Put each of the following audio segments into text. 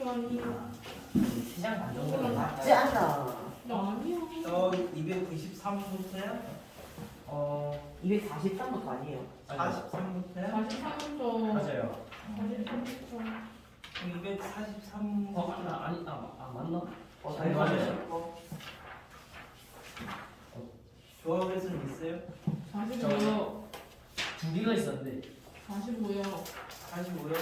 아니야. 시장 가져오는 맞지 않아. 아니야. 저 293부터야? 243부터 아니에요. 43부터야? 43부터. 맞아요. 43부터. 243. 아니 맞나? 잘 네, 맞으셨고. 조합에서는 있어요? 45요. 두 개가 있었는데 45요. 45요?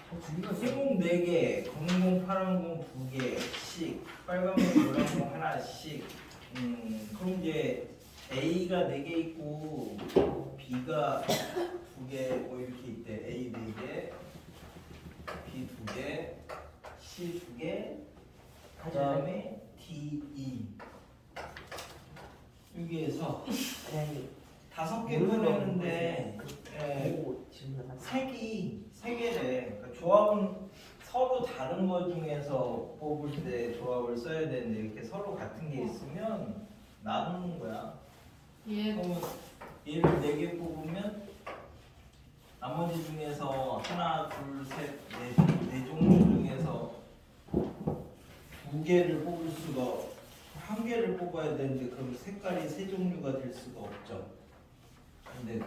두 개가 있어. 흰공 4개, 검은공, 파란공 2개씩, 빨간공, 노란공 하나씩. 그럼 이제 A가 4개 있고 B가 2개 뭐 이렇게 있대. A 4개, B 2개, C 2개, 그 다음에 D, E. 여기에서 네. 5개 꺼내는데 오, 질문 세 개래. 그러니까 조합은 서로 다른 거 중에서 뽑을 때 조합을 써야 되는데 이렇게 서로 같은 게 있으면 나누는 거야. 예. 그러면 얘를 4개 뽑으면 나머지 중에서 하나, 둘, 셋, 네 종류 중에서 2개를 뽑을 수가 1개를 뽑아야 되는데 그럼 색깔이 3종류가 될 수가 없죠. 근데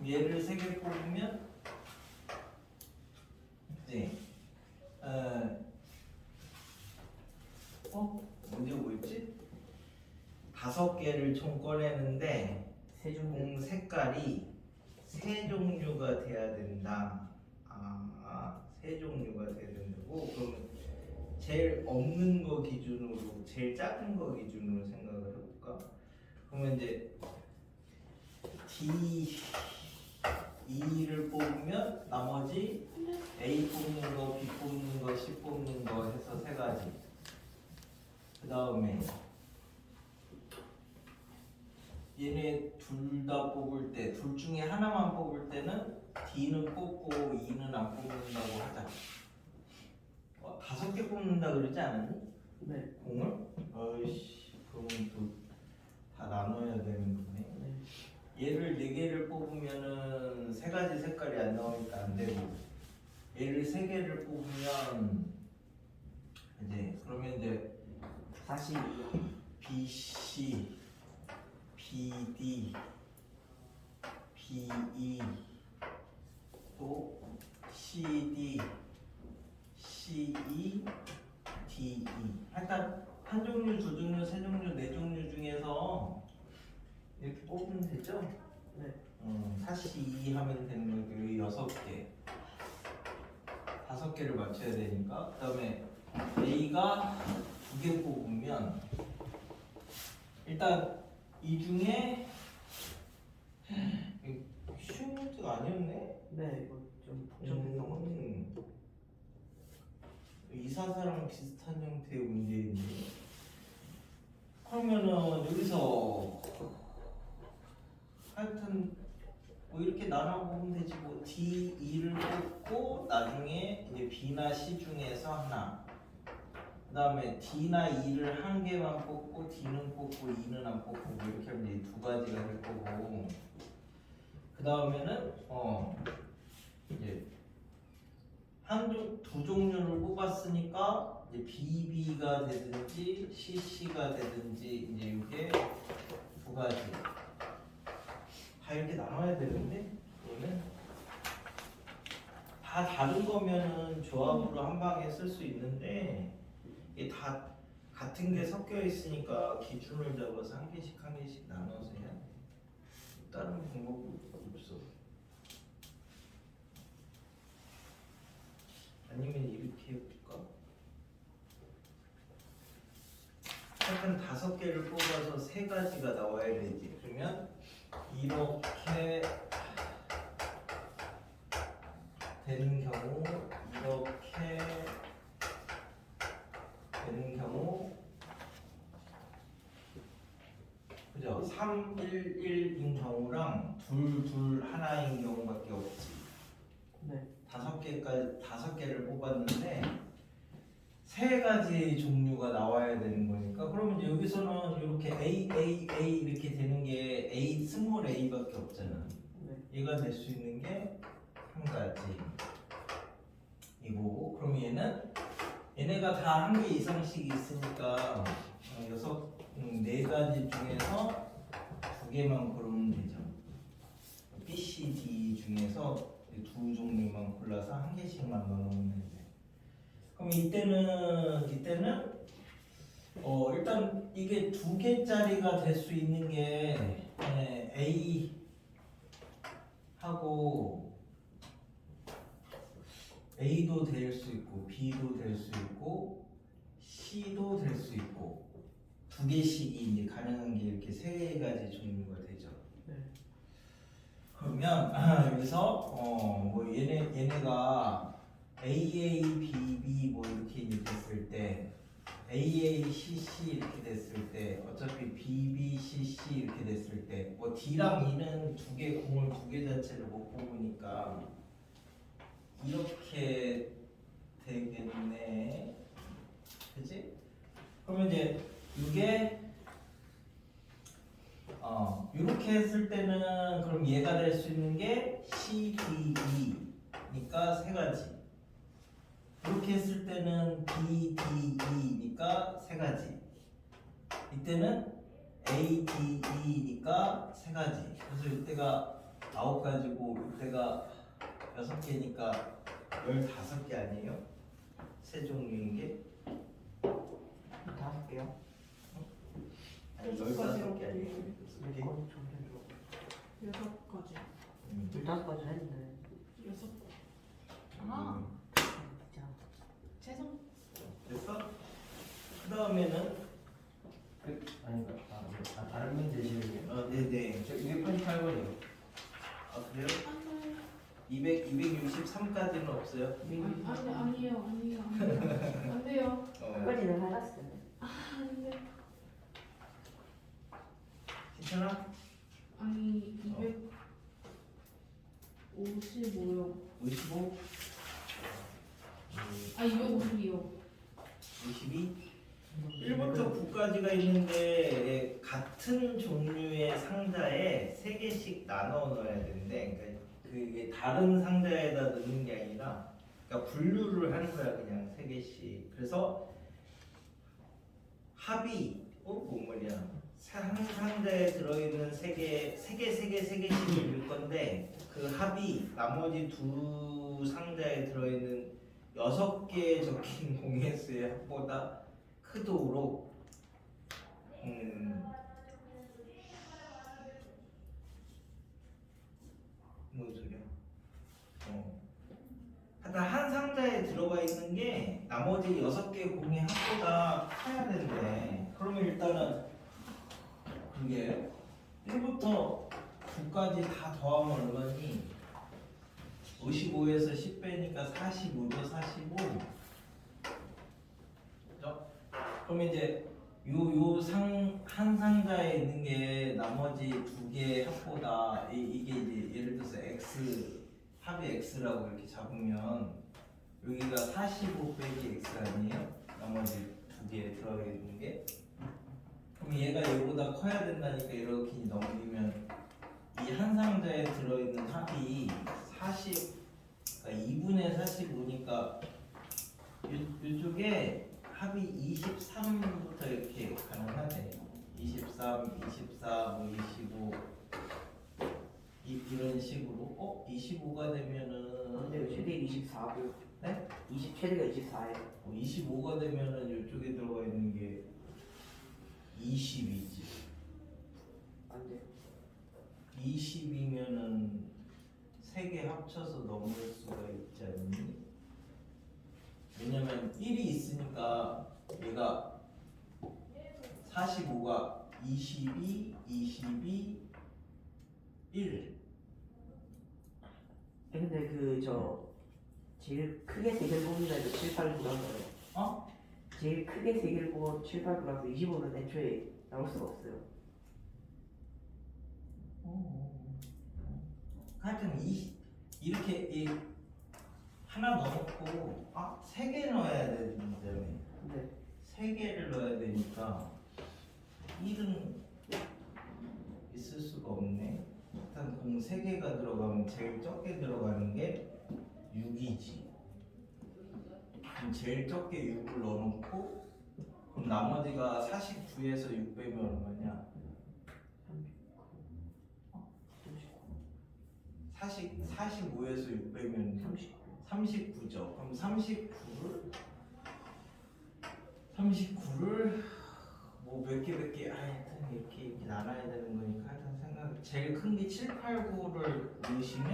얘를 3개 뽑으면 그치? 문제 뭐였지? 5개를 총 꺼내는데 공 색깔이 3종류가 돼야 된다. 3종류가 돼야 된다고? 그러면 제일 없는 거 기준으로 제일 작은 거 기준으로 생각을 해볼까? 그러면 이제 D, E를 뽑으면 나머지 A 뽑는 거, B 뽑는 거, C 뽑는 거 해서 3가지. 그 다음에 얘네 둘 다 뽑을 때, 둘 중에 하나만 뽑을 때는 D는 뽑고 E는 안 뽑는다고 하자. 5개 뽑는다 그러지 않았니? 네. 공을? 어이씨, 그러면 또 다 나눠야 되는 거네. 얘를 4개를 뽑으면은 3가지 색깔이 안 나오니까 안 되고, 얘를 3개를 뽑으면 이제 그러면 이제 다시 BC, BD, BE, 또 CD, CE, DE. 하여튼 한 종류, 두 종류, 세 종류, 네 종류 중에서 이렇게 뽑으면 되죠? 네. 42 하면 되는 거고 6개. 5개를 맞춰야 되니까. 그 다음에 A가 2개 뽑으면 일단 이 중에 쉬운 문제가 아니었네. 네, 이거 좀 복잡했던 것 같아요. 이사사랑 비슷한 형태의 문제인데 그러면은 여기서 하여튼 뭐 이렇게 나눠보면 되지. 뭐 D, E를 뽑고 나중에 이제 B나 C 중에서 하나, 그 다음에 D나 E를 1개만 뽑고 D는 뽑고 E는 안 뽑고 뭐 이렇게 하면 이제 2가지가 될 거고, 그 다음에는 이제 두 종류를 뽑았으니까 이제 BB가 되든지 CC가 되든지 이제 이게 2가지 다 이렇게 나눠야 되는데 얘는 다 다른 거면은 조합으로 한 방에 쓸 수 있는데 이게 다 같은 게 섞여 있으니까 기준을 잡아서 한 개씩 나눠서 해야 돼. 다른 방법이 없어. 아니면 이렇게 해볼까? 하여튼 5개를 뽑아서 3가지가 나와야 되지. 그러면 이렇게 되는 경우, 이렇게 되는 경우, 그죠? 3, 1, 1인 경우랑 2, 2, 하나인 경우밖에 없지. 네. 5개를 뽑았는데 3가지 종류가 나와야 되는 거니까 그러면 이제 여기서는 이렇게 A 이렇게 되는 게 A 스몰 a밖에 없잖아. 네. 얘가 될 수 있는 게 1가지, 이거고, 그럼 얘네가 다 한 개 이상씩 있으니까 네 가지 중에서 두 개만 고르면 되죠. B, C, D 중에서 이 두 종류만 골라서 한 개씩만 넣으면 되죠. 그럼 이때는 일단 이게 두 개짜리가 될 수 있는 게 A 하고 A도 될 수 있고 B도 될 수 있고 C도 될 수 있고 두 개씩이 이제 가능한 게 이렇게 세 가지 종류가 되죠. 네. 그러면 여기서 뭐 얘네가 AABB 뭐 이렇게 이제 됐을 때 AACC 이렇게 됐을 때 어차피 BBCC 이렇게 됐을 때 뭐 D랑 E는 두 개 공을 두 개 자체를 못 뽑으니까 이렇게 되겠네. 그치? 그러면 이제 이게 이렇게 했을 때는 그럼 얘가 될 수 있는 게 CDE니까 세 가지. 이렇게 했을 때는 BDE니까 세 가지. 이때는 ADE니까 세 가지. 그래서 이때가 9가지고 이때가 6개니까 15개 아니에요? 세 종류인 게? 5개요? 아니 15가지로 15개 아니에요? 네 건 정해줘. 6가지. 15가지 했는데. 6. 아, 진짜. 최성. 됐어? 그 다음에는 아닌가? 다른 문제 지금 네네. 저 288번이요. 아 그래요? 안돼. 263까지는 없어요? 아니에요. 안 돼요. 끝까지는 해놨어요. 안 돼. 괜찮아? 아니 255요. 55? 아 252요. 52? 1부터 9까지가 있는데 같은 종류의 상자에 3개씩 나눠 넣어야 되는데 그러니까 그게 다른 상자에다 넣는 게 아니라 그러니까 분류를 하는 거야 그냥 3개씩. 그래서 합이 뭔 말이야? 한 상자에 들어있는 3개씩을 넣을 건데 그 합이 나머지 두 상자에 들어있는 6개에 적힌 공의 수의 합보다 크도록 뭔 소리야? 하여튼 한 상자에 들어가 있는 게 나머지 6개 공의 합보다 커야 된대. 그러면 일단은 그게 1부터 9까지 다 더하면 얼마니? 55에서 10 빼니까 45죠. 45. 그죠? 그럼 이제 한 상자에 있는 게 나머지 두 개의 합보다 이게 이제 예를 들어서 x 합이 x라고 이렇게 잡으면 여기가 45 빼기 x 아니에요? 나머지 두 개에 들어가 있는 게. 그럼 얘가 얘보다 커야 된다니까 이렇게 넘기면 이 한 상자에 들어있는 합이 40, 그러니까 2분의 45니까 이쪽에 합이 23부터 이렇게 가능하네. 23, 24, 뭐 25 이런 식으로 25가 되면은 근데 최대 24고. 네? 최대가 24예요. 25가 되면은 이쪽에 들어가 있는 게 20이지. 안 돼요. 20이면은 3개 합쳐서 넘을 수가 있지 않니? 왜냐면 1이 있으니까 얘가 45가 22, 22, 1. 근데 제일 크게 3개를 뽑는다 해도 7, 8, 9라서 제일 크게 3개를 뽑아 7, 8, 9라서 25는 애초에 나올 수가 없어요. 하여튼 이렇게 하나 넣어놓고 3개 넣어야 되는데 네. 3개를 넣어야 되니까 1은 있을 수가 없네. 일단 공 3개가 들어가면 제일 적게 들어가는 게 6이지. 제일 적게 6을 넣어놓고 그럼 나머지가 49에서 6 빼면 얼마냐? 45에서 6 빼면 39죠. 그럼 39를 뭐 몇 개 하여튼 이렇게 나눠야 되는 거니까 하여튼 생각 제일 큰 게 7, 8, 9를 넣으시면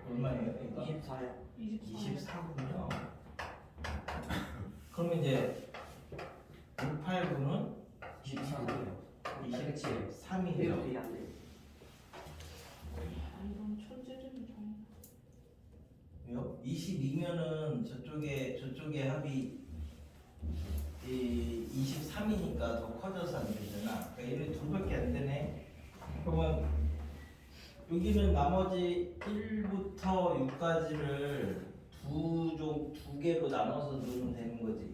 얼마예요? 이거? 24요. 24군요. 그럼 이제 6, 8, 9는 23이요. 23이죠. 이게 안 돼요. 아, 이건 천재들은 정. 왜요? 22면은 저쪽에 합이 23이니까 더 커져서 안 되잖아. 그러니까 얘는 2밖에 안 되네. 그러면 여기는 나머지 1부터 6까지를 두 개로 나눠서 넣으면 되는 거지.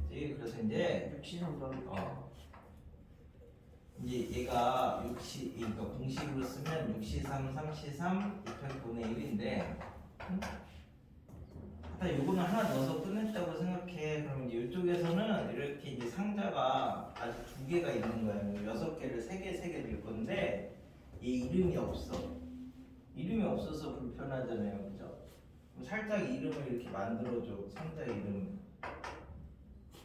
그치? 그래서 이제 63도 이제 얘가 60, 그러니까 공식으로 쓰면 63, 33, 2분의 1인데 일단 요거는 하나 넣어서 끝냈다고 생각해. 그럼 이제 이쪽에서는 이렇게 이제 상자가 아직 2개가 있는 거예요. 6개를 3개 될 건데 얘 이름이 없어. 이름이 없어서 불편하잖아요. 그죠? 그럼 살짝 이름을 이렇게 만들어줘. 상자 이름.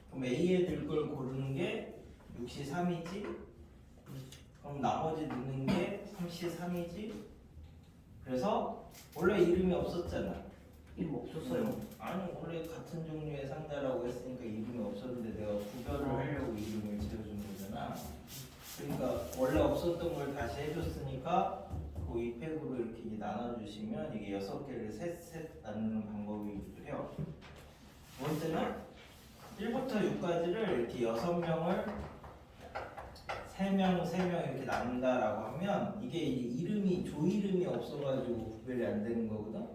그럼 A에 들 걸 고르는 게 63이지? 그럼 나머지 넣는 게 33이지? 그래서 원래 이름이 없었잖아. 이름 없었어요. 아니 원래 같은 종류의 상자라고 했으니까 이름이 없었는데 내가 구별을 하려고 이름을 지어준 거잖아. 그러니까 원래 없었던 걸 다시 해줬으니까 그 이팩으로 이렇게 이제 나눠주시면 이게 6개를 셋 나누는 방법이기도 해요. 두 번째는 1부터 6까지를 이렇게 6명을 3명 이렇게 나눈다라고 하면 이게 이름이 조 이름이 없어가지고 구별이 안 되는 거거든.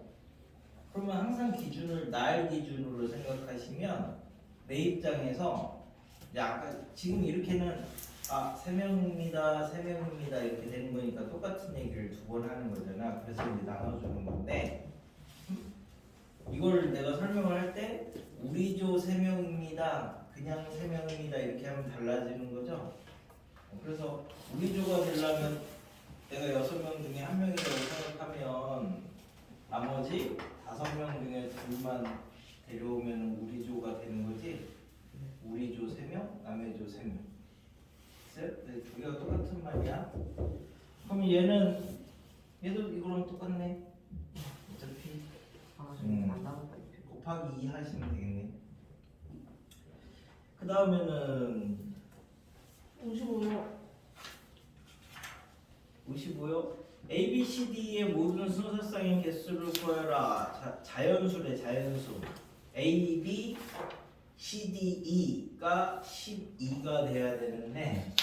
그러면 항상 기준을 날 기준으로 생각하시면 내 입장에서 이제 아까 지금 이렇게는 3명입니다 이렇게 되는 거니까 똑같은 얘기를 2번 하는 거잖아. 그래서 이제 나눠주는 건데 이걸 내가 설명을 할 때 우리 조 3명입니다 그냥 3명입니다 이렇게 하면 달라지는 거죠. 그래서 우리 조가 되려면 내가 6명 중에 1명이라고 생각하면 나머지 5명 중에 2만 데려오면 우리 조가 되는 거지. 우리 조 3명, 남의 조 3명. 네, 두 개가 똑같은 말이야. 그럼 얘도 이거랑 똑같네. 어차피 안 나온다. 곱하기 2 하시면 되겠네. 그 다음에는 55요. 55요. A, B, C, D의 모든 순서쌍인 개수를 구하라. 자연수래 자연수. A, B, C, D, E가 12가 돼야 되는데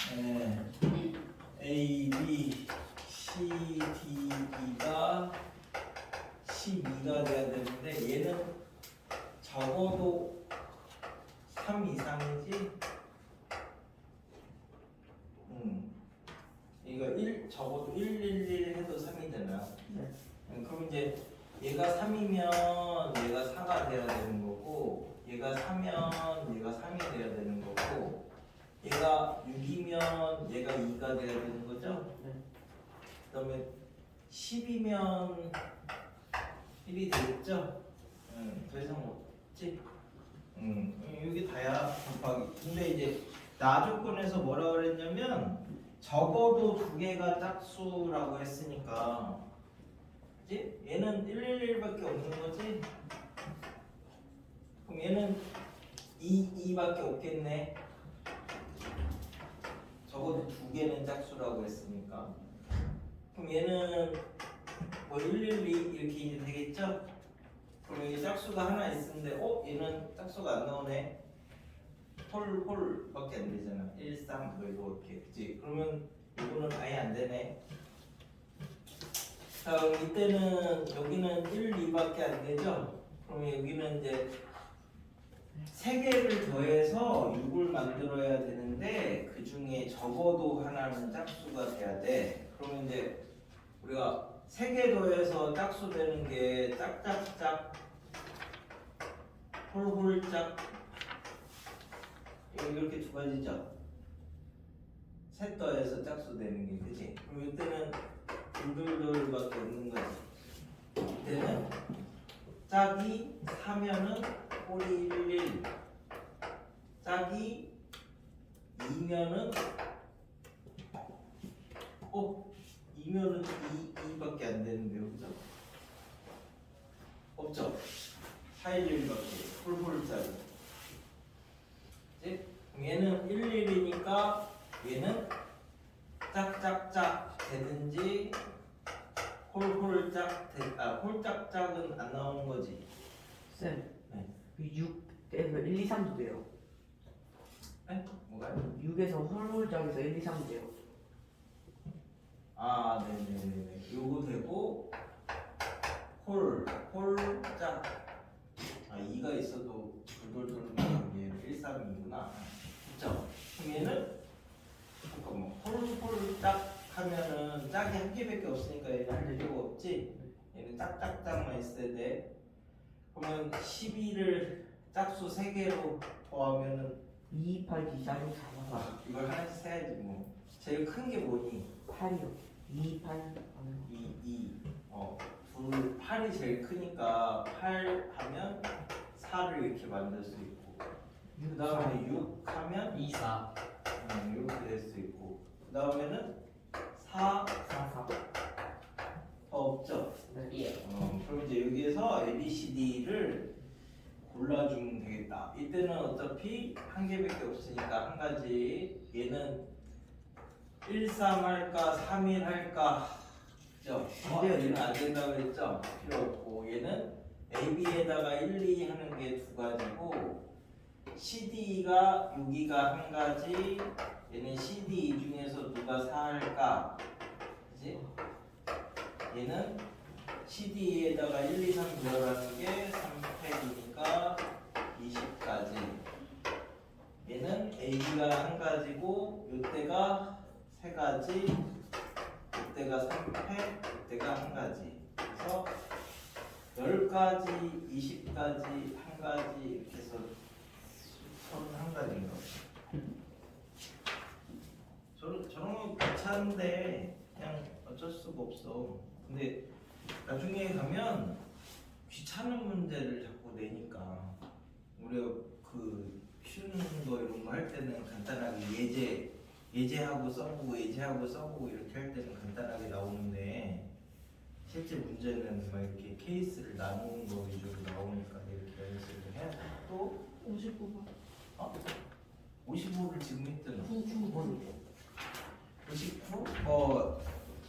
A, B, C, D, E가 12가 돼야 되는데 얘는 적어도 3 이상이지. 이거 적어도 111 해도 3이잖아. 네. 그럼 이제 얘가 3이면 얘가 4가 돼야 되는 거고, 얘가 4면 얘가 3이 돼야 되는 거고, 얘가 6이면 얘가 2가 돼야 되는 거죠. 네. 그다음에 10이면 1이 되겠죠. 더 이상 없지. 여기 다야 곱하기. 근데 이제 나 조건에서 뭐라 그랬냐면 적어도 2개가 짝수라고 했으니까, 그치? 얘는 111밖에 없는 거지? 그럼 얘는 2밖에 없겠네. 적어도 2개는 짝수라고 했으니까. 그럼 얘는 뭐 112 이렇게 이제 되겠죠? 그럼 여기 짝수가 하나 있는데 얘는 짝수가 안 나오네. 홀밖에 안 되잖아. 1, 3 뭐 이렇게. 그치? 그러면 이거는 아예 안 되네. 자, 그럼 이때는 여기는 1, 2밖에 안 되죠? 그러면 여기는 이제 3개를 더해서 6을 만들어야 되는데 그 중에 적어도 하나는 짝수가 돼야 돼. 그러면 이제 우리가 3개 더해서 짝수 되는 게 짝짝짝 홀홀짝 이렇게 두 가지죠. 셋 더해서 짝수 내는 게 그지? 그럼 이때는 둘둘둘밖에 없는 거지. 이때는 짝이 4면은 홀이 11, 짝이 2면은 2면은 2밖에 안 되는데요, 그죠? 없죠? 411밖에 홀홀짝이. 그치? 얘는 11이니까 얘는 짝짝짝 되든지 홀홀짝 홀짝짝은 안 나오는 거지. 쌤, 네. 6에서 1, 2, 3도 돼요. 네? 뭐가요? 6에서 홀홀짝에서 1, 2, 3도 돼요. 아, 네네네네. 요거 되고 홀짝. 아, 2가 있어도 돌돌돌면 얘는 1, 3이구나. 그쵸? 그럼 얘는 잠깐만 홀짝 하면은 짝이 한 개밖에 없으니까 얘는 할 필요가 없지. 얘는 짝짝짝만 있어야 돼. 그러면 12를 짝수 3개로 더하면은 2, 8, 2, 4, 6, 4, 4. 이걸 하나씩 세야지 뭐. 제일 큰 게 뭐니? 8이요. 2, 8. 8이 제일 크니까 8 하면 4를 이렇게 만들 수 있고 그 다음에 6 하면 2, 4. 이렇게 될 수 있고 그 다음에는 4 4, 4. 더 없죠? 네. 예. 그럼 이제 여기에서 A, B, C, D를 골라주면 되겠다. 이때는 어차피 한 개밖에 없으니까 한 가지. 얘는 1, 3 할까 3, 1 할까? 그죠? 안 돼요. 얘는 안 된다고 했죠? 필요 없고 얘는 A, B에다가 1, 2 하는 게 두 가지고 C, D가 여기가 한 가지. 얘는 C, D 이 중에서 누가 4 할까? 그지? 얘는 CD에다가 1, 2, 3 들어가는 게 3팩이니까 20까지. 얘는 AB가 한 가지고 요때가 세 가지, 요때가 3팩, 요때가 한 가지. 그래서 10가지, 20가지, 한 가지 이렇게 해서 31가지인가. 저런 거 괜찮은데 그냥 어쩔 수가 없어. 근데 나중에 가면 귀찮은 문제를 자꾸 내니까 우리가 그 쉬운 거 이런 거 할 때는 간단하게 예제하고 써보고 이렇게 할 때는 간단하게 나오는데 실제 문제는 막 이렇게 케이스를 나누는 거 위주로 나오니까 이렇게 연습을 해야 돼. 또 59번. 55를 지금 했잖아. 9. 99?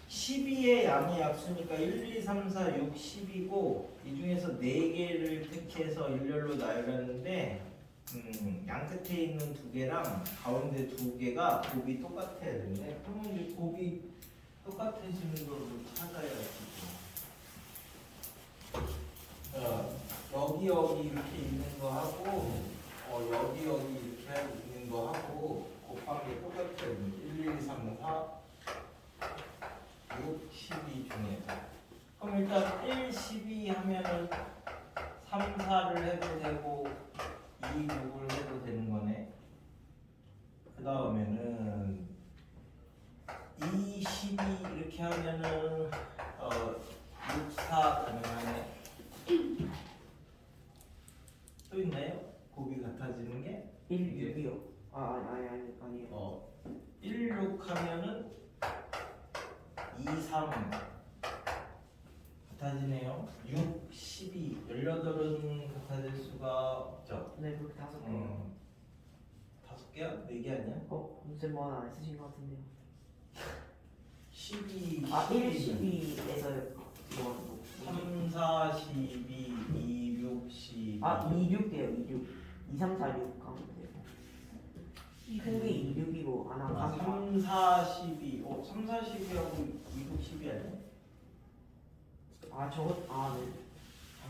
12의 양의 약수니까 1, 2, 3, 4, 6, 10이고 이 중에서 4개를 택해서 일렬로 나열했는데 양 끝에 있는 2개랑 가운데 2개가 곱이 똑같아야 되는데 그러면 이제 곱이 똑같아지는 걸 찾아야지. 여기 이렇게 있는 거 하고 여기 이렇게 있는 거 하고 곱한 게 똑같아야 되는데 1, 2, 3, 4 6, 12 중에서 그럼 일단 1, 12 하면은 3, 4를 해도 되고 2, 6을 해도 되는 거네. 그 다음에는 2, 12 이렇게 하면은 6, 4 가능하네. 또 있나요? 곱이 같아지는 게? 1, 6이요. 아니에요. 1, 6 하면은 2, 3 같아지네요. 6, 12, 18은 같아질 수가 없죠. 네, 그렇게 5개. 5개야? 4개 아니야? 쌤 뭐 하나 안 쓰신 것 같은데요. 12, 1, 12에서 뭐 3, 4, 12, 2, 6, 12 2, 6 돼요. 2, 6. 2, 3, 4, 6 가면 돼요. 큰게 2, 6이고 하나 3, 4, 12 3, 4, 12하고 2, 6, 12 아니야? 네.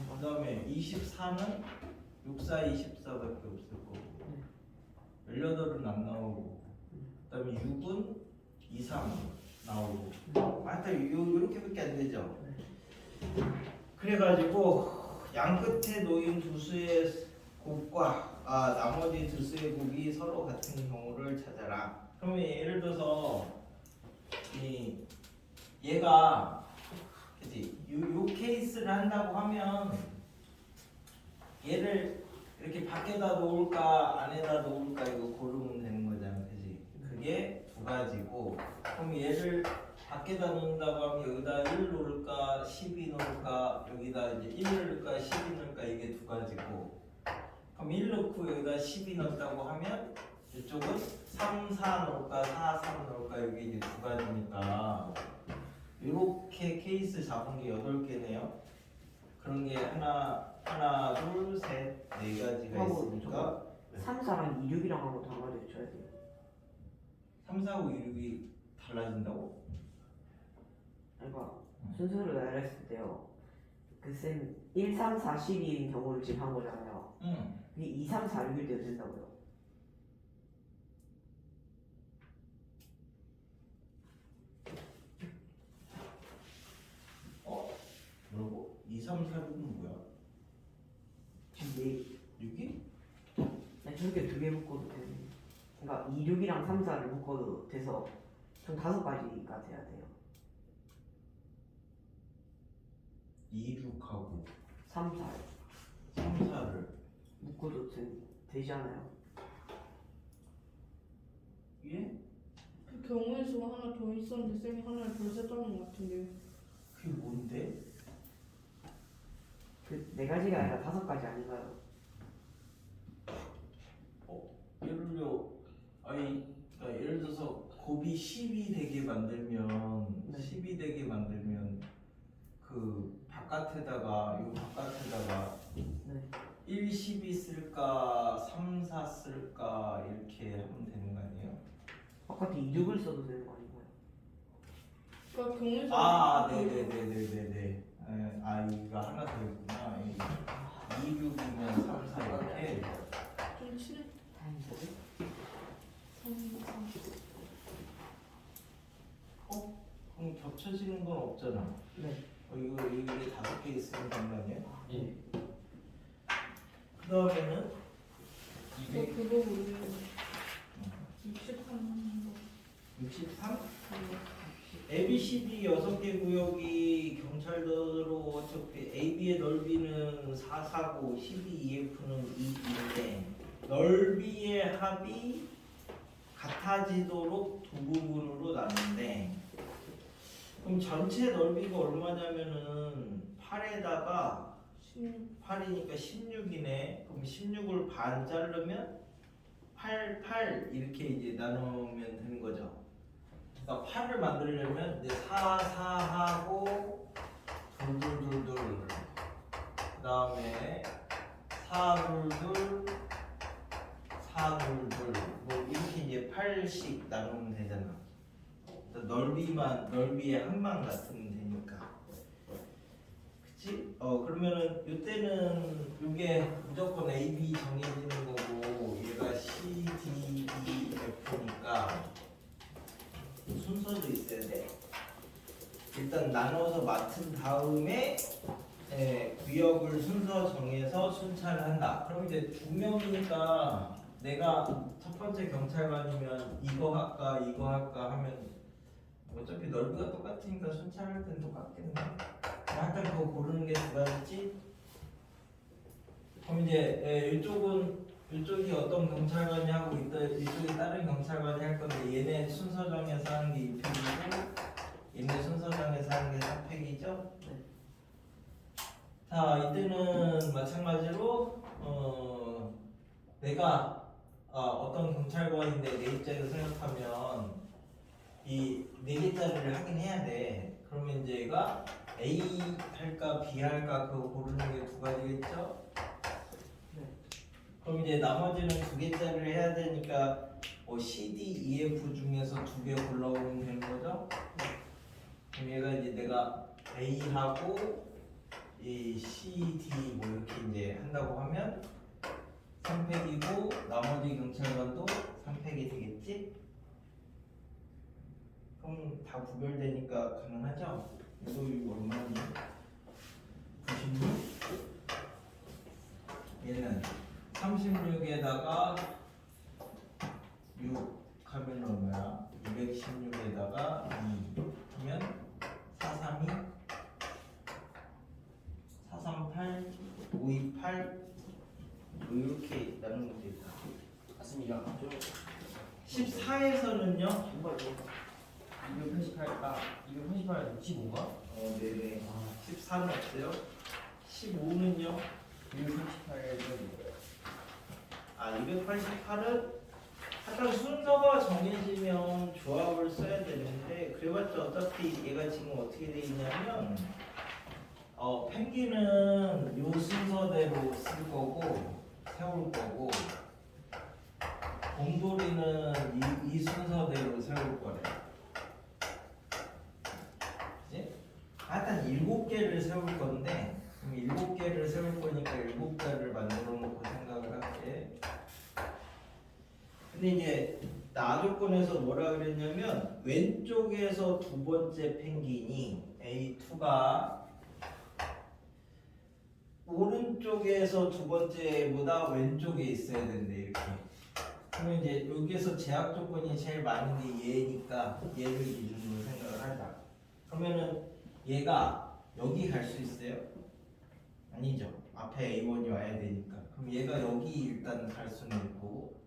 그 다음에 24는 6, 4, 24밖에 없을 거고 18은 안 나오고 그 다음에 6은 2, 3 나오고 하여튼 요렇게밖에 안 되죠. 그래가지고 양 끝에 놓인 두 수의 곱과 나머지 두 수의 곱이 서로 같은 경우를 찾아라. 그러면 예를 들어서 얘가 그치 요 케이스를 한다고 하면 얘를 이렇게 밖에다 놓을까 안에다 놓을까 이거 고르면 되는 거잖아, 그치? 그게 두 가지고 그럼 얘를 밖에다 놓는다고 하면 여기다 1 놓을까 12 놓을까 여기다 이제 1 넣을까 12 넣을까 이게 두 가지고 그럼 1 넣고 여기다 12 넣었다고 하면 이쪽은 3, 4 넣을까 4, 3 넣을까 여기 이제 두 가지니까 이렇게 케이스 잡은 게 8개네요. 그런 게 하나, 둘, 셋, 네 가지가 하고 있으니까 3, 4랑 2, 6이랑 하고 단말에 줘야 돼요. 3, 4, 5, 6이 달라진다고? 그러니까 순서를 나열했을 때요. 그 쌤 1, 3, 4, 12인 경우를 지금 한 거잖아요. 응. 그게 2, 3, 4, 6일 때도 된다고요. 뭐라고? 2, 3, 4, 6은 뭐야? 지금 6이? 저렇게 두 개 묶어도 되는. 그러니까 2, 6이랑 3, 4를 묶어도 돼서 총 5가지가 돼야 돼요. 2, 6하고 3, 4 3, 4를 묶어도 되지 않아요? 예? 그 경우의 수가 하나 더 있었는데 쌤이 하나를 덜 셌다는 것 같은데. 그게 뭔데? 그 4가지가 아니라 5가지 아닌가요? 예를 들어 예를 들어서 곱이 10이 되게 만들면 네. 10이 되게 만들면 그 바깥에다가 네. 1, 12 쓸까 3, 4 쓸까 이렇게 하면 되는 거 아니에요? 바깥에 2, 6을 써도 되는 거 아닌가요? 그러니까 경우의 수가 네네네네네. 이거 하나 더 있구나. 2, 6이면 3, 4 이렇게. 좀 칠. 다행이죠. 3, 3. 그럼 겹쳐지는 건 없잖아. 네. 이거 이게 5개 있으면 되는 거 아니에요? 예. 그 다음에는 저 그거 모르겠는데. 63. 63? ABCD 6개 구역이 경찰도로 어차피 AB의 넓이는 4, 4고 12EF는 2인데 넓이의 합이 같아지도록 두 부분으로 나눈데 그럼 전체 넓이가 얼마냐면은 8에다가 8이니까 16이네. 그럼 16을 반 자르면 8, 8 이렇게 이제 나누면 되는 거죠. 그러니까 8을 만들려면 이제 4, 4하고 둘둘둘둘 그 다음에 4, 둘, 둘 4, 둘, 둘 뭐 이렇게 이제 8씩 나누면 되잖아. 넓이의 합만 같으면 되니까. 그치? 그러면은 이때는 이게 무조건 A, B 정해지는 거고 얘가 C, D, E, F니까 순서도 있어야 돼. 일단 나눠서 맡은 다음에 구역을 순서 정해서 순찰을 한다. 그럼 이제 2명이니까 내가 첫 번째 경찰관이면 이거 할까 하면 어차피 넓이가 똑같으니까 순찰할 땐 똑같겠네. 하여튼 그거 고르는 게 두 가지지. 그럼 이제 이쪽이 어떤 경찰관이 하고 있다, 이쪽이 다른 경찰관이 할 건데 얘네 순서 정해서 하는 게 2팩이고 얘네 순서 정해서 하는 게 3팩이죠. 자, 이때는 마찬가지로 내가 어떤 경찰관인데 내 입장에서 생각하면 이 4개짜리를 하긴 해야 돼. 그러면 이제 얘가 A 할까 B 할까 그거 고르는 게 두 가지겠죠? 네. 그럼 이제 나머지는 2개짜리를 해야 되니까 C, D, E, F 중에서 2개 골라오면 되는 거죠? 그럼 얘가 이제 내가 A하고 이 C, D 뭐 이렇게 이제 한다고 하면 3팩이고 나머지 경찰관도 3팩이 되겠지? 그럼 다 구별되니까 가능하죠? 이거 얼마니? 96? 얘는 36에다가 6 하면 얼마야? 216에다가 2 하면 432 438 528 뭐 이렇게 나누면 되겠다. 맞습니다. 14에서는요? 정말 288 65인가? 네네. 14는 없어요. 15는요? 288은 아 288은 약간 순서가 정해지면 조합을 써야 되는데 그래봤자 어차피 얘가 지금 어떻게 돼 있냐면 펭귄은 요 순서대로 쓸 거고 세울 거고 곰돌이는 이 순서대로 세울 거래. 그치? 하여튼 7개를 세울 건데 그럼 7개를 세울 거니까 7개를 만들어 놓고 생각을 할게. 근데 이제 나 조건에서 뭐라 그랬냐면 왼쪽에서 두 번째 펭귄이 A2가 오른쪽에서 두 번째보다 왼쪽에 있어야 된대 이렇게. 그러면 이제 여기에서 제약 조건이 제일 많은 게 얘니까 얘를 기준으로 생각을 하자. 그러면은 얘가 여기 갈 수 있어요? 아니죠. 앞에 A1이 와야 되니까. 그럼 얘가 여기 일단 갈 수는 있고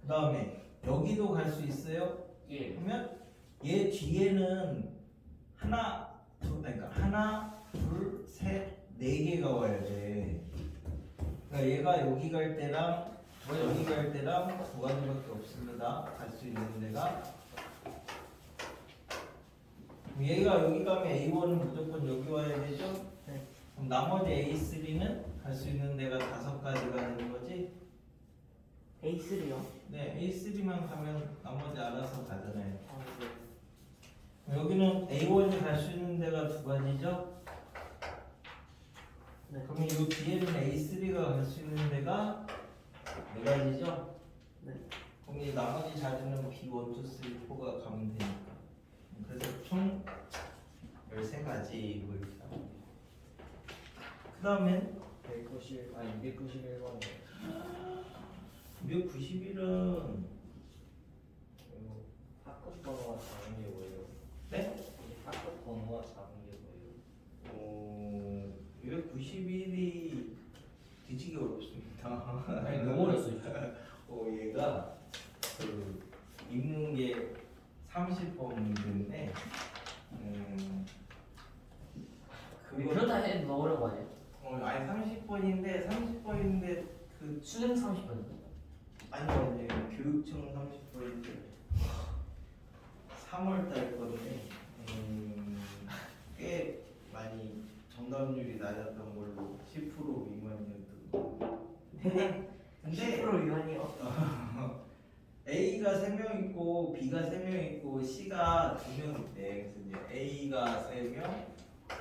그 다음에 여기도 갈 수 있어요? 예. 그러면 얘 뒤에는 하나, 둘, 셋, 네 개가 와야 돼. 그러니까 얘가 여기 갈 때랑 여기 갈 때랑 두 가지밖에 없습니다. 갈 수 있는 데가. 얘가 여기 가면 A1은 무조건 여기 와야 되죠? 네. 그럼 나머지 A3는 갈 수 있는 데가 5가지가 되는 거지? A3요? 네, A3만 가면 나머지 알아서 가잖아요. 네. 여기는 A1이 갈 수 있는 데가 2가지죠? 네. 그러면 이 뒤에는 A3가 갈 수 있는 데가 4가지죠? 네. 그럼 이 나머지 자리는 B1, 2, 3, 4가 가면 되니까. 그래서 총 13가지 뭐 이렇게 나옵니다. 그 다음엔 291번 291은 학급 번호가 작은 게 뭐예요? 네? 학급 번호가 작은 게 뭐예요? 291이 뒤지기 어렵습니다. 아니 너무 어렸어요. 얘가 그 읽는 게 30번 문제인데 그렇다 해도 너무 어려운 거 아니에요? 아니 30번인데 그 수능 30번. 아니요 이제 교육청 30번인데 3월달 건데 꽤 많이 정답률이 낮았던 걸로 10% 미만이었던 거. 근데 10% 위반이요. A가 3명 있고 B가 3명 있고 C가 2명 있대. 그래서 이제 A가 3명,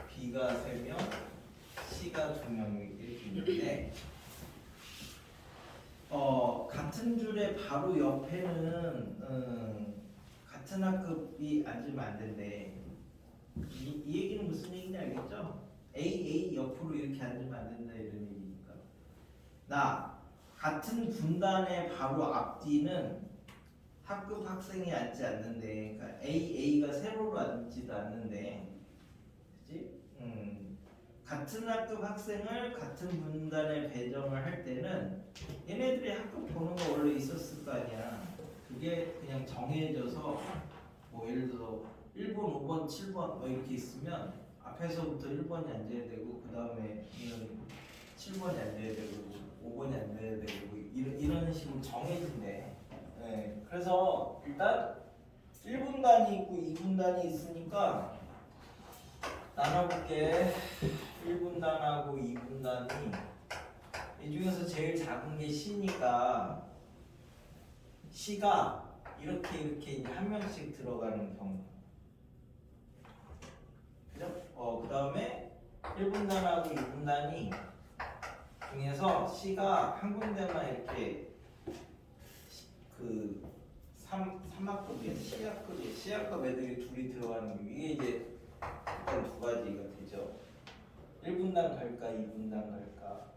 B가 3명, C가 2명 이렇게 있는데 같은 줄에 바로 옆에는 같은 학급이 앉으면 안 된대. 이 얘기는 무슨 얘기인지 알겠죠? A 옆으로 이렇게 앉으면 안 된다 이런 얘기니까. 나 같은 분단의 바로 앞뒤는 학급 학생이 앉지 않는데, 그러니까 A가 세로로 앉지도 않는데, 그렇지? 같은 학급 학생을 같은 분단에 배정을 할 때는 얘네들이 학급 번호가 원래 있었을 거 아니야. 그게 그냥 정해져서 뭐 예를 들어서 1번, 5번, 7번 뭐 이렇게 있으면 앞에서부터 1번이 앉아야 되고 그 다음에 7번이 앉아야 되고 5번이 앉아야 되고 뭐 이런 식으로 정해진대. 네, 그래서 일단 1분단이 있고 2분단이 있으니까 나눠볼게. 1분단하고 2분단이 이 중에서 제일 작은 게 C니까 C가 이렇게 이제 한 명씩 들어가는 경우. 그죠? 그 다음에 1분단하고 2분단이 중에서 C가 한 군데만 이렇게 그 3학급이야. C학급 애들이 둘이 들어가는 게 이게 이제 일단 2가지가 되죠. 1분단 갈까 2분단 갈까.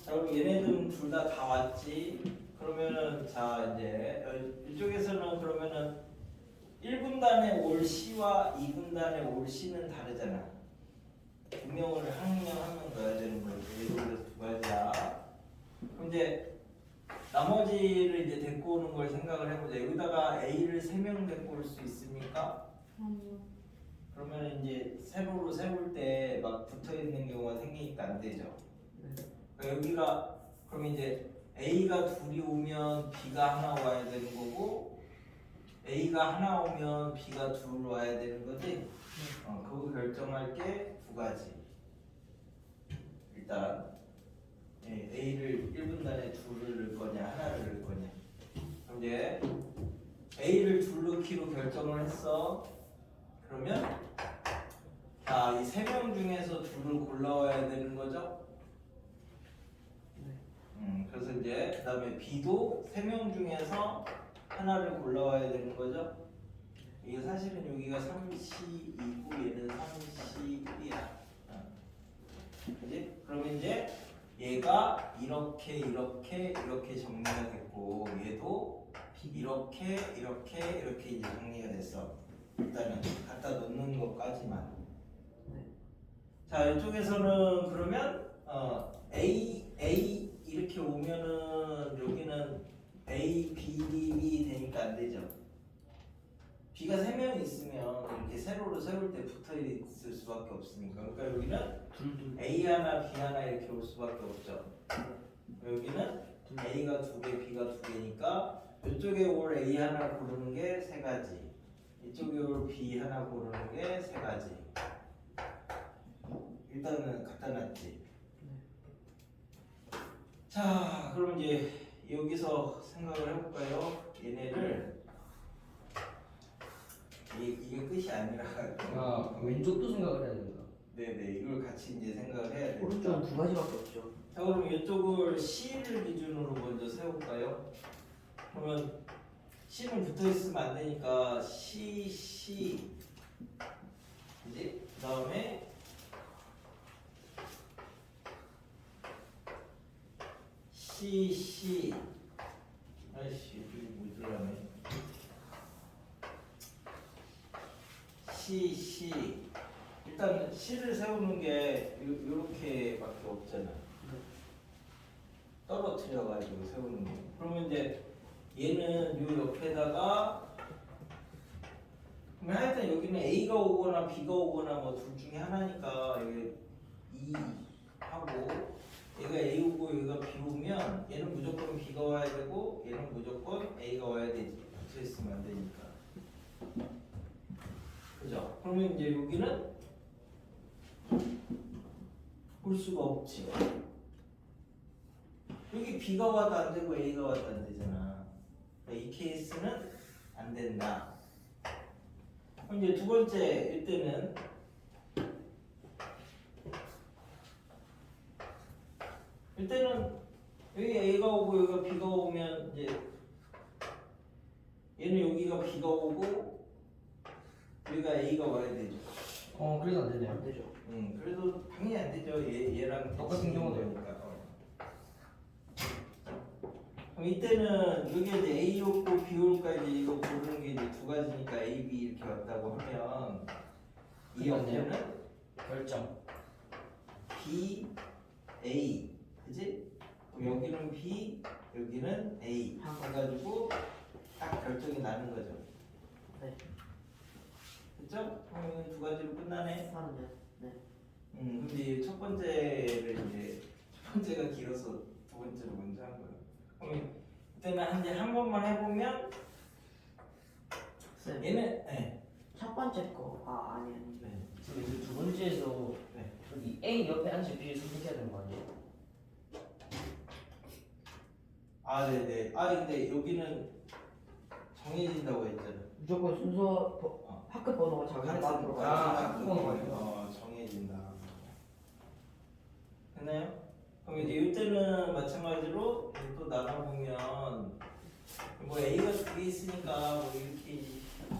자 그럼 얘네들은 둘 다 왔지. 그러면은 자 이제 이쪽에서는 그러면은 1분단의 올 C와 2분단의 올 C는 다르잖아. 두 명을 한 명 넣어야 되는 거지. 예를 들어서 두 가지야. 그럼 이제 나머지를 이제 데리고 오는 걸 생각을 해보자. 여기다가 A를 3명 데리고 올 수 있습니까? 아니요. 그러면 이제 세로로 세울 때 막 붙어 있는 경우가 생기니까 안 되죠. 그러니까 여기가 그럼 이제 A가 둘이 오면 B가 하나 와야 되는 거고 A가 하나 오면 B가 둘 와야 되는 거지. 그거 결정할 게 두 가지. 일단 A를 1분단에 둘을 넣을 거냐 하나를 넣을 거냐. 그럼 이제 A를 둘 넣기로 결정을 했어. 그러면 자, 이 세 명 중에서 둘을 골라와야 되는 거죠. 그래서 이제 그 다음에 B도 3명 중에서 하나를 골라와야 되는 거죠. 이게 사실은 여기가 3C2고 얘는 3C1이야. 그지? 그러면 이제 얘가 이렇게 정리가 됐고 얘도 이렇게 이제 정리가 됐어. 일단은 갖다 놓는 것까지만. 자, 이쪽에서는 그러면 A 이렇게 오면은 여기는 A, B, D, B 되니까 안 되죠. B가 3명 있으면 이렇게 세로로 세울 때 붙어 있을 수밖에 없으니까. 그러니까 여기는 A 하나, B 하나 이렇게 올 수밖에 없죠. 여기는 A가 2개, B가 2개니까 이쪽에 올 A 하나 고르는 게 3가지. 이쪽에 올 B 하나 고르는 게 3가지. 일단은 갖다 놨지. 자, 그럼 이제 여기서 생각을 해볼까요? 얘네를 이게 끝이 아니라 왼쪽도 생각을 해야 된다. 네네, 이걸 같이 이제 생각을 해야 돼요. 오른쪽은 두 가지밖에 없죠. 자, 그럼 이쪽을 C를 기준으로 먼저 세울까요? 그러면 C는 붙어 있으면 안 되니까 C, 그지? 그 다음에 C, 아이씨, 여기 못 들어가네. C. 일단 C를 세우는 게 요렇게밖에 없잖아. 떨어뜨려가지고 세우는 거. 그러면 이제 얘는 요 옆에다가 그러면 하여튼 여기는 A가 오거나 B가 오거나 뭐 둘 중에 하나니까 여기 2 하고 얘가 A 오고 얘가 B 오면 얘는 무조건 B가 와야 되고 얘는 무조건 A가 와야 되지. 붙어 있으면 안 되니까. 그죠? 그러면 이제 여기는 볼 수가 없지. 여기 B가 와도 안 되고 A가 와도 안 되잖아. 그러니까 이 케이스는 안 된다. 그럼 이제 두 번째 이때는 여기 A가 오고 여기가 B가 오면 이제 얘는 여기가 B가 오고 여기가 A가 와야 되죠. 그래도 안 되네요. 안 되죠. 그래도 당연히 안 되죠. 얘랑 똑같은 경우도 되니까. 그럼 이때는 여기 이제 A 오고 B 올까 이제 이거 고르는 게 이제 두 가지니까 A, B 이렇게 왔다고 하면 이 옆에는 결정. B, A, 그지? 그럼 여기는 B, 여기는 A 해가지고 딱 결정이 나는 거죠. 네. 그죠? 그럼 이건 두 가지로 끝나네. 하는요. 네. 근데 첫 번째를 이제 첫 번째가 길어서 두 번째로 먼저 한 거예요. 그럼 이때는 이제 한 번만 해보면 쌤. 얘는 네. 첫 번째 거. 아니에요. 네. 지금 이두 번째에서 네. 여기 A 옆에 앉을 B를 선택해야 되는 거 아니에요? 아 네네. 아 근데 여기는 정해진다고 했잖아. 무조건 순서 학급 번호가 자기네가 앞으로 가요. 정해진다. 됐나요? 그럼 이제 이때는 마찬가지로 또 나눠보면 뭐 A가 두 개 있으니까 뭐 이렇게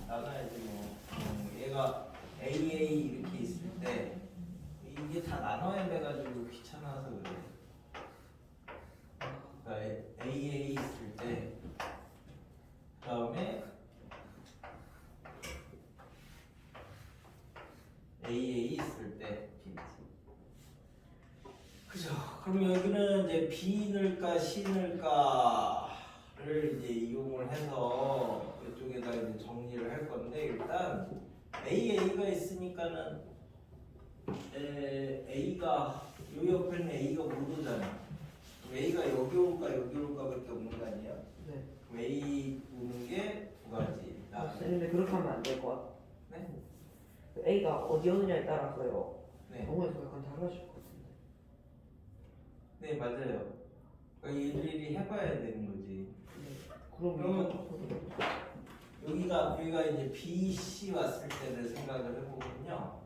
나눠야지 뭐. 얘가 AA 이렇게 있을 때 이게 다 나눠야 돼가지고 귀찮아서 그래. 그죠. 그럼 여기는 이제 B 넣을까 C 넣을까를 이제 이용을 해서 이쪽에다 이제 정리를 할 건데 일단 A가 있으니까는 A가 요 옆에는 A가 못 오잖아. 그럼 A가 여기 올까 여기 올까밖에 없는 거 아니에요? 네. 그럼 A 오는 게 두 가지. 근데 그렇게 하면 안 될 것 같아. 네. A가 어디 오느냐에 따라서요. 네. 경우에서 약간 달라질 것 같은데. 네 맞아요. 그러니까 일일이 해봐야 되는 거지. 그러면 여기가 이제 B, C 왔을 때를 생각을 해보면요.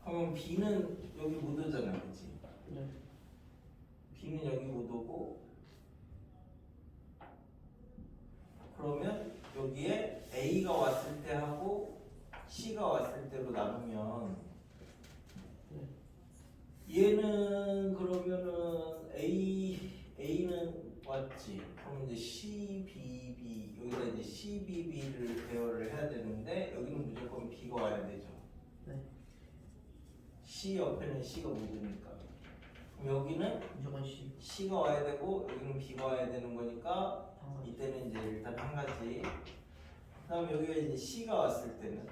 그러면 B는 여기 못 오잖아, 그렇지? 네. B는 여기 못 오고, 그러면 여기에 A가 왔을 때 하고 C가 왔을 때로 나누면 얘는 그러면은 A는 왔지. 그럼 이제 C, B, B 여기다 이제 C, B, B를 배열을 해야 되는데 여기는 무조건 B가 와야 되죠. 네. C 옆에는 C가 못 오니까. 그럼 여기는 무조건 C. C가 와야 되고 여기는 B가 와야 되는 거니까 이때는 이제 일단 한 가지. 그다음 여기가 이제 C가 왔을 때는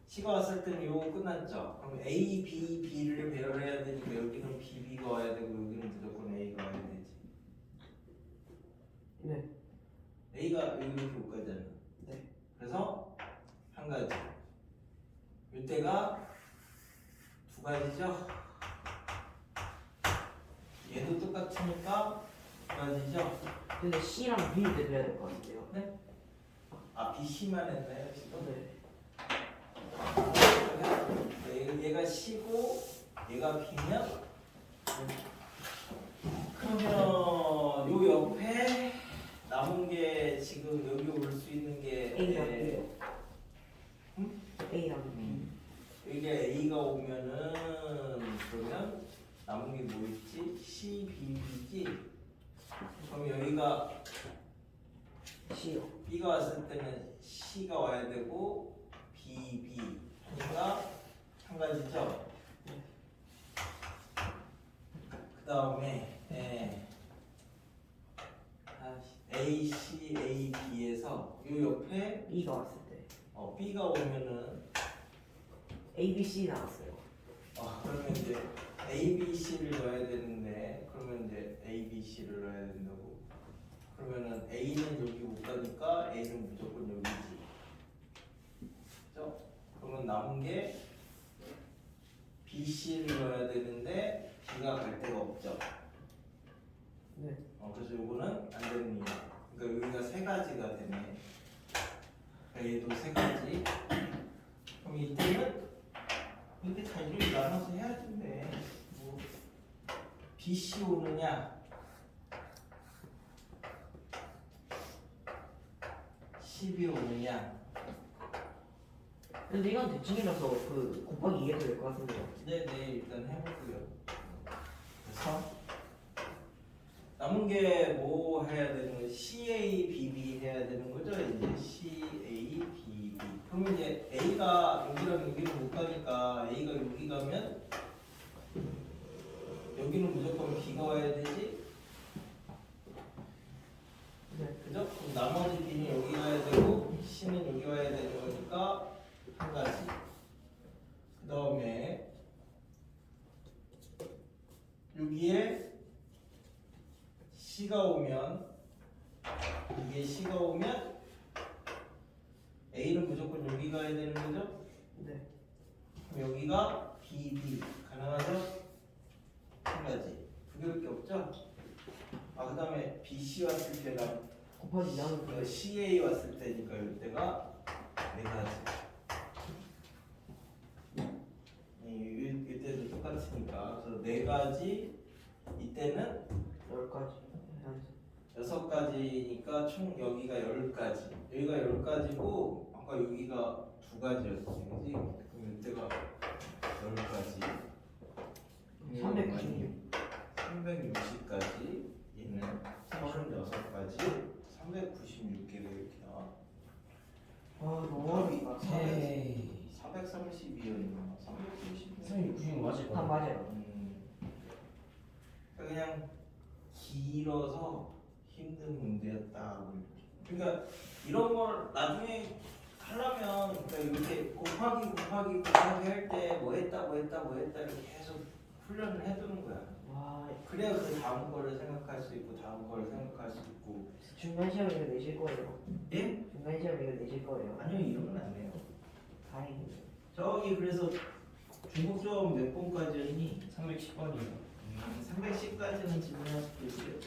C가 왔을 때는 요거 끝났죠. 그럼 A, B, B를 배열해야 되니까 여기는 B, B가 와야 되고 여기는 무조건 A가 와야 되지. 네. A가 여기로 올 거잖아. 네. 그래서 한 가지. 이때가 두 가지죠. 얘도 똑같으니까 두 가지죠. 근데 C랑 B일 때도 해야 될 것 같은데요. 네? 아, B, C만 했나요 지금? 네. 얘가 C고 얘가 B면 그러면 요 옆에 남은 게 지금 여기 올 수 있는 게 A랑 B요. A랑 B. 이게 A가 오면은 그러면 남은 게 뭐 있지? C, B, B지? 그럼 여기가 C요. B가 왔을 때는 C가 와야 되고 B, B 하니까 한 가지죠? 그 다음에 A, C, A, B에서 요 옆에 B가 왔을 때 B가 오면은 A, B, C 나왔어요. 그러면 이제 A, B, C를 넣어야 되는데 그러면 이제 A, B, C를 넣어야 된다고. 그러면은 A는 여기 못 가니까 A는 무조건 여기지. 그죠? 그러면 남은 게 B, C를 넣어야 되는데 B가 갈 데가 없죠. 네. 그래서 요거는 안 되는 이유. 그러니까 여기가 세 가지가 되네. 얘도 세 가지. 그럼 이때는 이렇게 다 이렇게 나눠서 해야 된대. 뭐 BC 오느냐, CB 오느냐. 근데 이건 대칭이라서 그 곱하기 2해도 될 것 같은데요. 네네 일단 해보고요. 그래서 남은 게 뭐 해야 되는 거? CA, BB 해야 되는 거죠? 이제 CA, BB. 그러면 이제 A가 여기랑 여기를 못 가니까 A가 여기 가면 여기는 무조건 B가 와야 되지? 네. 그죠? 그럼 나머지 B는 여기 가야 되고 C는 여기 와야 되는 거니까 한 가지. 그 다음에 여기에 C가 오면 이게 C가 오면 A는 무조건 여기 가야 되는 거죠? 네. 그럼 여기가 BB 가능하죠? 한 가지 두 개밖에 없죠? 그 다음에 BC 왔을 때랑 곱하기 2하면 CA 왔을 때니까 이때가 네 가지. 이때도 똑같으니까 그래서 네 가지. 이때는 10가지. 여섯 가지니까 총 여기가 10가지. 여기가 10가지고 아까 여기가 두 가지였지, 그지? 그럼 이때가 10가지. 396. 360까지. 얘는 36가지. 396개가 이렇게 나와. 너무 어렵다. 헤이. 430 312였나? 390. 선생님 90 맞을 아 거예요. 맞아요. 그냥 길어서 힘든 문제였다. 그러니까 이런 걸 나중에 하려면 그러니까 이렇게 곱하기 할 때 뭐 했다 이렇게 계속 훈련을 해두는 거야. 와 그래야 그 다음 거를 생각할 수 있고 다음 거를 생각할 수 있고. 중간 시험 이거 내실 거예요. 예? 중간 시험 이거 내실 거예요. 아니요, 이런 건 안 돼요. 다행이네요. 저기 그래서 중국 수업 몇 번까지였니? 310번이에요. 310까지는 지분할 수도 있어요.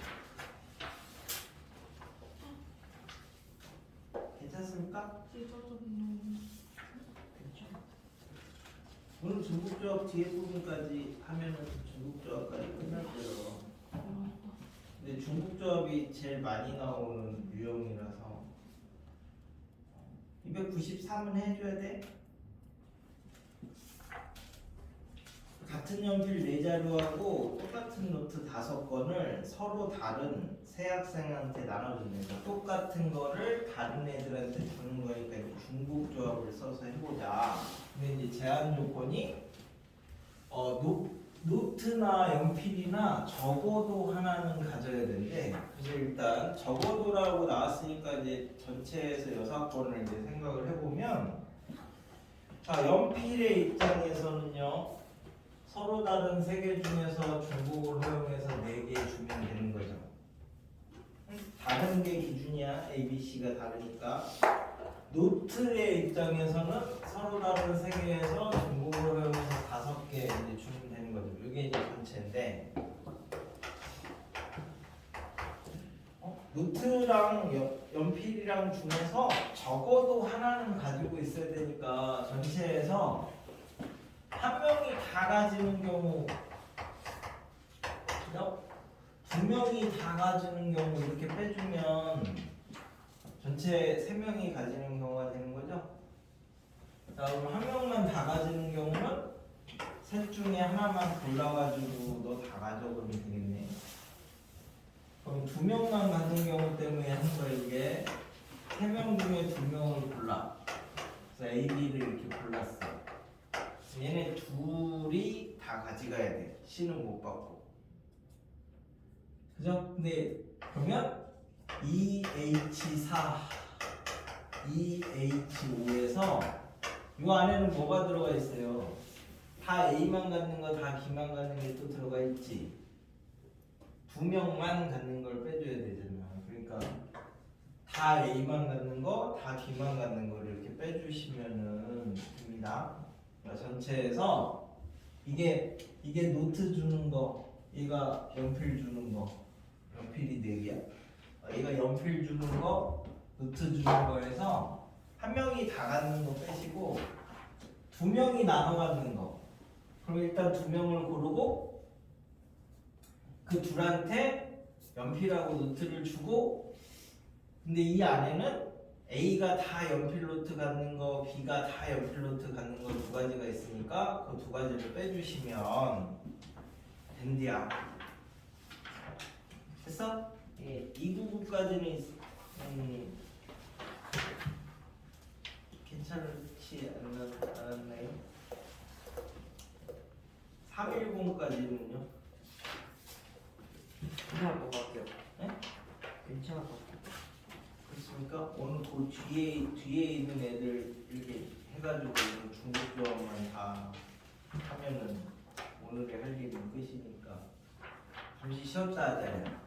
괜찮습니까? 찢어졌네. 그렇죠. 오늘 중국 수업 뒤에 부분까지 하면은 중국 수업까지 끝날 거예요. 근데 중국 수업이 제일 많이 나오는 유형이라서 293은 해줘야 돼. 같은 연필 4자루하고 똑같은 노트 5권을 서로 다른 세 학생한테 나눠준다. 똑같은 거를 다른 애들한테 주는 거니까 이제 중복 조합을 써서 해보자. 근데 이제 제한 조건이 노트나 연필이나 적어도 하나는 가져야 되는데, 그래서 일단 적어도라고 나왔으니까 이제 전체에서 6권을 이제 생각을 해보면, 자 연필의 입장에서는요. 서로 다른 3개 중에서 중복을 허용해서 4개 주면 되는 거죠. 다른 게 기준이야. A, B, C가 다르니까. 노트의 입장에서는 서로 다른 3개에서 중복을 허용해서 5개 이제 주면 되는 거죠. 이게 이제 전체인데, 노트랑 연필이랑 중에서 적어도 하나는 가지고 있어야 되니까 전체에서 한 명이 다 가지는 경우, 두 명이 다 가지는 경우 이렇게 빼주면 전체 3명이 가지는 경우가 되는 거죠. 자, 그럼 한 명만 다 가지는 경우는 셋 중에 하나만 골라가지고 너 다 가져 그러면 되겠네. 그럼 2명만 가진 경우 때문에 하는 거야. 이게 3명 중에 2명을 골라. 그래서 A, B를 이렇게 골랐어. 얘네 둘이 다 가져가야 돼. C는 못 받고. 그죠? 근데 그러면 EH4, EH5에서 이 안에는 뭐가 들어가 있어요? 다 A만 갖는 거, 다 B만 갖는 게 또 들어가 있지. 2명만 갖는 걸 빼줘야 되잖아. 그러니까 다 A만 갖는 거, 다 B만 갖는 거를 이렇게 빼주시면은 됩니다. 전체에서 이게 노트 주는 거, 얘가 연필 주는 거, 연필이 4개야. 얘가 연필 주는 거, 노트 주는 거에서 한 명이 다 갖는 거 빼시고 2명이 나눠 갖는 거. 그럼 일단 2명을 고르고 그 둘한테 연필하고 노트를 주고, 근데 이 안에는 A가 다 연필 노트 갖는 거, B가 다 연필 노트 갖는 거 2가지가 있으니까 그 2가지를 빼주시면 된디야. 됐어? 예, 299까지는 괜찮지 않았나요? 310까지는요? 괜찮을 것 같아요. 네? 괜찮을 것 같아요. 그렇습니까? 오늘 그 뒤에 있는 애들 이렇게 해가지고 중국 조합만 다 하면은 오늘의 할 일은 끝이니까 잠시 쉬었다 하자요.